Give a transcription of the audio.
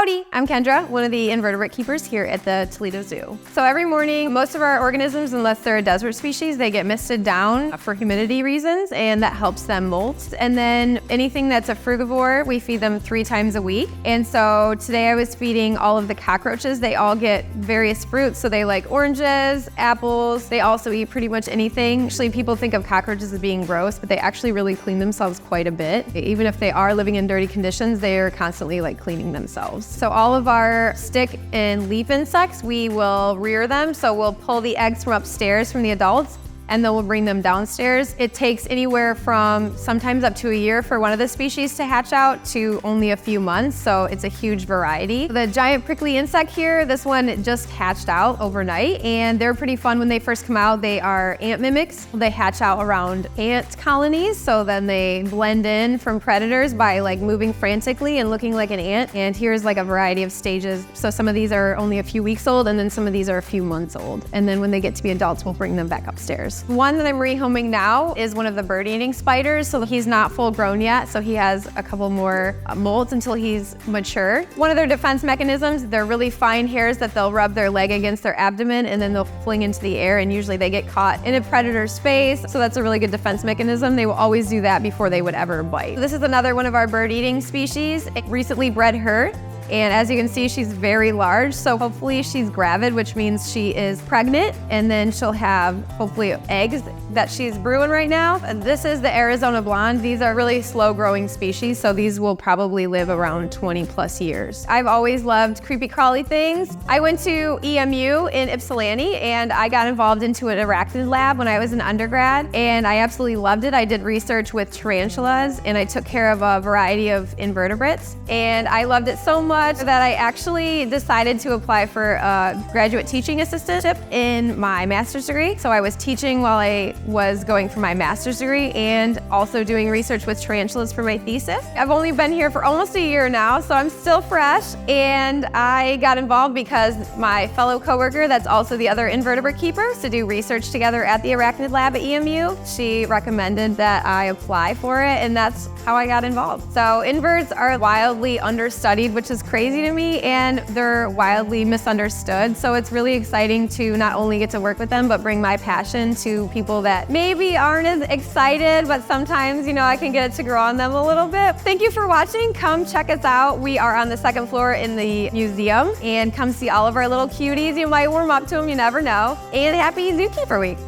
Howdy, I'm Kendra, one of the invertebrate keepers here at the Toledo Zoo. So every morning, most of our organisms, unless they're a desert species, they get misted down for humidity reasons, and that helps them molt. And then anything that's a frugivore, we feed them 3 times a week. And so today I was feeding all of the cockroaches. They all get various fruits, so they like oranges, apples. They also eat pretty much anything. Actually, people think of cockroaches as being gross, but they actually really clean themselves quite a bit. Even if they are living in dirty conditions, they are constantly like cleaning themselves. So all of our stick and leaf insects, we will rear them. So we'll pull the eggs from upstairs from the adults, and then we'll bring them downstairs. It takes anywhere from sometimes up to a year for one of the species to hatch out to only a few months, so it's a huge variety. The giant prickly insect here, this one just hatched out overnight, and they're pretty fun when they first come out. They are ant mimics. They hatch out around ant colonies, so then they blend in from predators by like moving frantically and looking like an ant. And here's like a variety of stages. So some of these are only a few weeks old, and then some of these are a few months old. And then when they get to be adults, we'll bring them back upstairs. One that I'm rehoming now is one of the bird-eating spiders. So he's not full grown yet, so he has a couple more molts until he's mature. One of their defense mechanisms, they're really fine hairs that they'll rub their leg against their abdomen and then they'll fling into the air, and usually they get caught in a predator's space. So that's a really good defense mechanism. They will always do that before they would ever bite. This is another one of our bird-eating species. It recently bred her. And as you can see, she's very large, so hopefully she's gravid, which means she is pregnant, and then she'll have hopefully eggs that she's brewing right now. And this is the Arizona blonde. These are really slow growing species, so these will probably live around 20 plus years. I've always loved creepy crawly things. I went to EMU in Ypsilanti, and I got involved into an Arachnid Lab when I was an undergrad, and I absolutely loved it. I did research with tarantulas, and I took care of a variety of invertebrates, and I loved it so much that I actually decided to apply for a graduate teaching assistantship in my master's degree. So I was teaching while I was going for my master's degree and also doing research with tarantulas for my thesis. I've only been here for almost a year now, so I'm still fresh, and I got involved because my fellow coworker, that's also the other invertebrate keeper, to do research together at the Arachnid Lab at EMU. She recommended that I apply for it, and that's how I got involved. So inverts are wildly understudied, which is crazy to me, and they're wildly misunderstood. So it's really exciting to not only get to work with them, but bring my passion to people that maybe aren't as excited, but sometimes, you know, I can get it to grow on them a little bit. Thank you for watching. Come check us out. We are on the 2nd floor in the museum, and come see all of our little cuties. You might warm up to them, you never know. And happy Zookeeper Week.